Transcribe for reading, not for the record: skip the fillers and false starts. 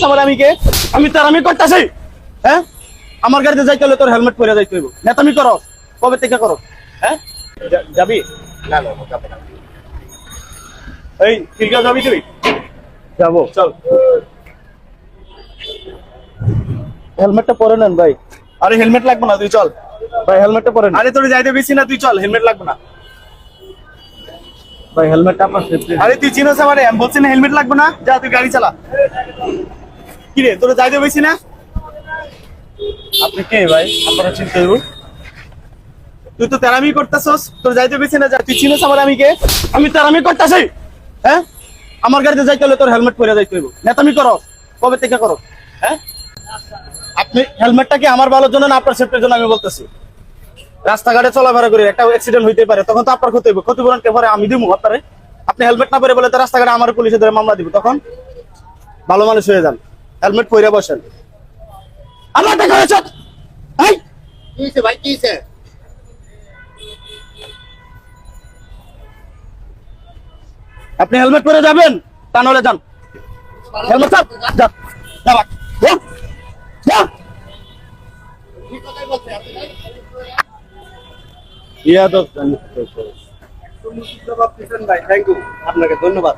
আমার আমি কে? আমি তার আমি করতেছি। হ্যাঁ, আমার গাড়িতে যাইতে হলে তোর হেলমেট পরে যাইতে হইব। নেতামি করো, কবে থেকে করো? হ্যাঁ, যাবি? না না যাবো না। এই কিরকা যাবি তুই? যাবো। চল, হেলমেটটা পরে নেন ভাই। আরে হেলমেট লাগবে না, তুই চল ভাই, হেলমেটটা পরে নেন। আরে তোর যাইতে বেশি না, তুই চল, হেলমেট লাগবে না ভাই, হেলমেটটা আপনার সেফটি। আরে তুই চিনোস আমারে, আমি বলছি না হেলমেট লাগবে না, যা তুই গাড়ি চালা। কি রে, তোর যাইতে বেশি না? আপনি কে ভাই? আপনারা চিনতে হইব। তুই তো তেরামি করতেছস, তোর যাইতে বেশি না, যা তুই চিনোস আমার আমি কে? আমি তেরামি করতেছি। হ্যাঁ, আমার গাড়িতে যাইতে হলে তোর হেলমেট পরে যাইতে হইব। নেতামি করো, কবে থেকে করো? হ্যাঁ, আপনি হেলমেটটা কি আমার ভালোর জন্য না আপনার সেফটির জন্য? আমি বলতেছি, রাস্তাঘাটে চলাফেরা করে একটা অ্যাক্সিডেন্ট হইতে পারে, তখন তো আপনার ক্ষতি হইব। ক্ষতিপূরণ কে ভরে? আমি দিব আপনারে। আপনি হেলমেট না পরে বলে তো রাস্তাঘাটে আমার পুলিশে ধরে মামলা দিব, তখন ভালো মানুষ হয়ে যান, হেলমেট পরে বসেন। আমার দেখা হয়েছে। এই কি হইছে ভাই, কি হইছে? আপনি হেলমেট পরে যাবেন, তা নাহলে যান। হেলমেট চাপ, যা যা বাক, যা যা। কি কথাই বলছে আপনি ভাই? ইয়া তো জবাব দিচ্ছেন ভাই, থ্যাংক ইউ, আপনাকে ধন্যবাদ।